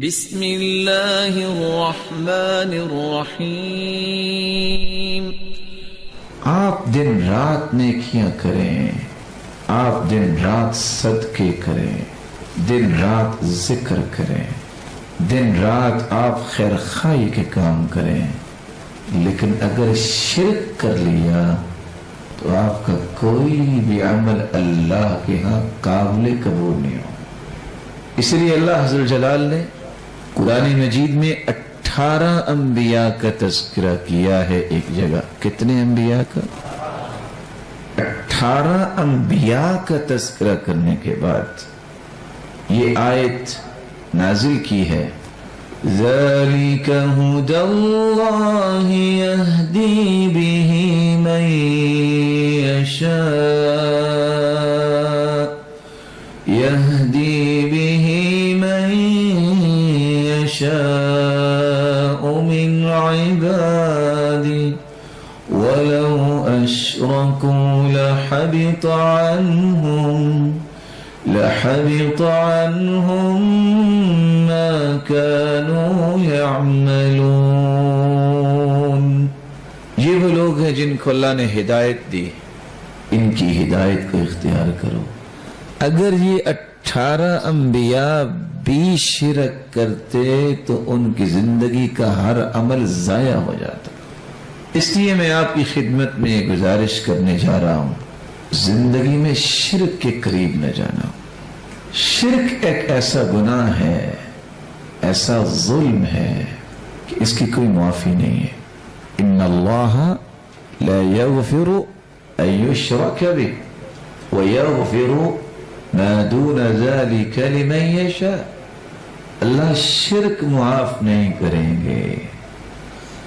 بسم اللہ الرحمن الرحیم۔ آپ دن رات نیکیاں کریں، آپ دن رات صدقے کریں، دن رات ذکر کریں، دن رات آپ خیر خواہی کے کام کریں، لیکن اگر شرک کر لیا تو آپ کا کوئی بھی عمل اللہ کے ہاں قابل قبول نہیں ہو۔ اس لیے اللہ عز و جلال نے قرآن مجید میں 18 انبیاء کا تذکرہ کیا ہے ایک جگہ۔ کتنے انبیاء کا؟ 18 انبیاء کا تذکرہ کرنے کے بعد یہ آیت نازل کی ہے، ذَلِكَ هُدَى اللَّهِ يَهْدِي بِهِ مَن يَشَاءُ يَهْدِي بِهِ مَن يَشَاءُ مِنْ عِبَادِهِ وَلَوْ أَشْرَكُوا لَحَبِطَ عَنْهُمْ مَا كَانُوا يَعْمَلُونَ۔ یہ وہ لوگ ہیں جن کو اللہ نے ہدایت دی، ان کی ہدایت کو اختیار کرو۔ اگر یہ 18 انبیاء بھی شرک کرتے تو ان کی زندگی کا ہر عمل ضائع ہو جاتا۔ اس لیے میں آپ کی خدمت میں یہ گزارش کرنے جا رہا ہوں، زندگی میں شرک کے قریب نہ جانا۔ شرک ایک ایسا گناہ ہے، ایسا ظلم ہے کہ اس کی کوئی معافی نہیں ہے۔ ان اللہ لا یغفر ان یشرک بہ ویغفر ما دون ذلك لمن یشاء۔ اللہ شرک معاف نہیں کریں گے،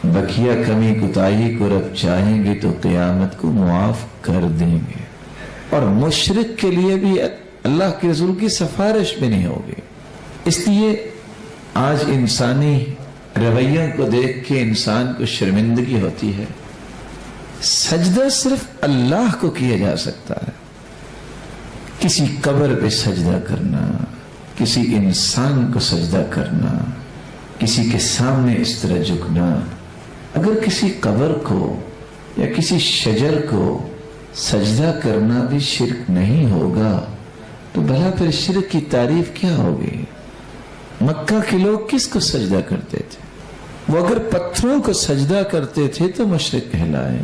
بقیہ کمی کوتاہی کو رب چاہیں گے تو قیامت کو معاف کر دیں گے، اور مشرک کے لیے بھی اللہ کے رسول کی سفارش بھی نہیں ہوگی۔ اس لیے آج انسانی رویوں کو دیکھ کے انسان کو شرمندگی ہوتی ہے۔ سجدہ صرف اللہ کو کیا جا سکتا ہے، کسی قبر پہ سجدہ کرنا، کسی انسان کو سجدہ کرنا، کسی کے سامنے اس طرح جھکنا، اگر کسی قبر کو یا کسی شجر کو سجدہ کرنا بھی شرک نہیں ہوگا تو بھلا پھر شرک کی تعریف کیا ہوگی؟ مکہ کے لوگ کس کو سجدہ کرتے تھے؟ وہ اگر پتھروں کو سجدہ کرتے تھے تو مشرک کہلائے۔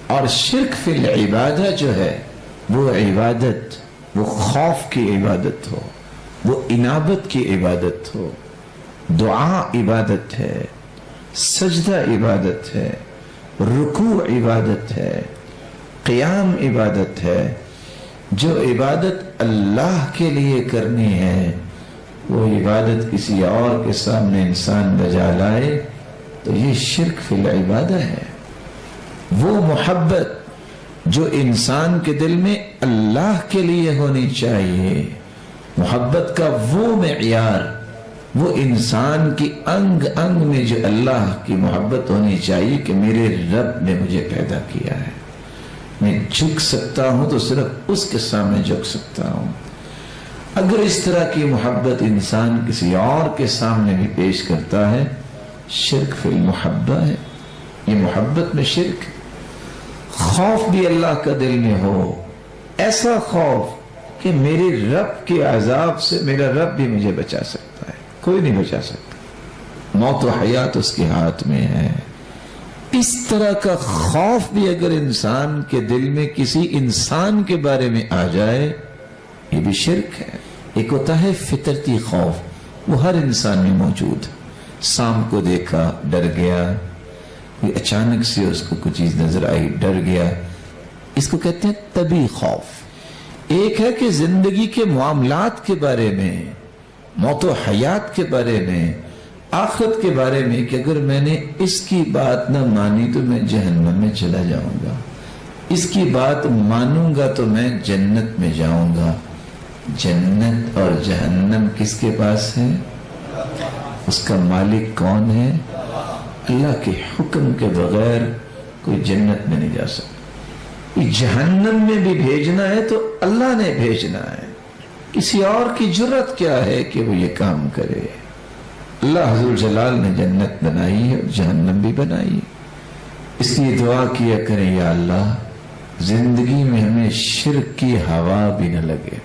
اور شرک فی العبادہ جو ہے وہ عبادت، وہ خوف کی عبادت ہو، وہ انابت کی عبادت ہو، دعا عبادت ہے، سجدہ عبادت ہے، رکوع عبادت ہے، قیام عبادت ہے۔ جو عبادت اللہ کے لیے کرنی ہے وہ عبادت کسی اور کے سامنے انسان بجا لائے تو یہ شرک فی العبادہ ہے۔ وہ محبت جو انسان کے دل میں اللہ کے لیے ہونی چاہیے، محبت کا وہ معیار، وہ انسان کی انگ انگ میں جو اللہ کی محبت ہونی چاہیے کہ میرے رب نے مجھے پیدا کیا ہے، میں جھک سکتا ہوں تو صرف اس کے سامنے جھک سکتا ہوں۔ اگر اس طرح کی محبت انسان کسی اور کے سامنے بھی پیش کرتا ہے، شرک فی المحبہ ہے۔ یہ محبت میں شرک۔ خوف بھی اللہ کا دل میں ہو، ایسا خوف کہ میرے رب کے عذاب سے میرا رب بھی مجھے بچا سکتا ہے، کوئی نہیں بچا سکتا، موت و حیات اس کے ہاتھ میں ہے۔ اس طرح کا خوف بھی اگر انسان کے دل میں کسی انسان کے بارے میں آ جائے یہ بھی شرک ہے۔ ایک ہوتا ہے فطرتی خوف، وہ ہر انسان میں موجود۔ سانپ کو دیکھا ڈر گیا، کوئی اچانک سے اس کو کچھ چیز نظر آئی ڈر گیا، اس کو کہتے ہیں طبعی خوف۔ ایک ہے کہ زندگی کے معاملات کے بارے میں، موت و حیات کے بارے میں، آخرت کے بارے میں کہ اگر میں نے اس کی بات نہ مانی تو میں جہنم میں چلا جاؤں گا، اس کی بات مانوں گا تو میں جنت میں جاؤں گا۔ جنت اور جہنم کس کے پاس ہے؟ اس کا مالک کون ہے؟ اللہ کے حکم کے بغیر کوئی جنت میں نہیں جا سکتا۔ جہنم میں بھی بھیجنا ہے تو اللہ نے بھیجنا ہے، کسی اور کی جرت کیا ہے کہ وہ یہ کام کرے؟ اللہ حضور جلال نے جنت بنائی ہے اور جہنم بھی بنائی ہے. اس لیے دعا کیا کریں یا اللہ زندگی میں ہمیں شرک کی ہوا بھی نہ لگے.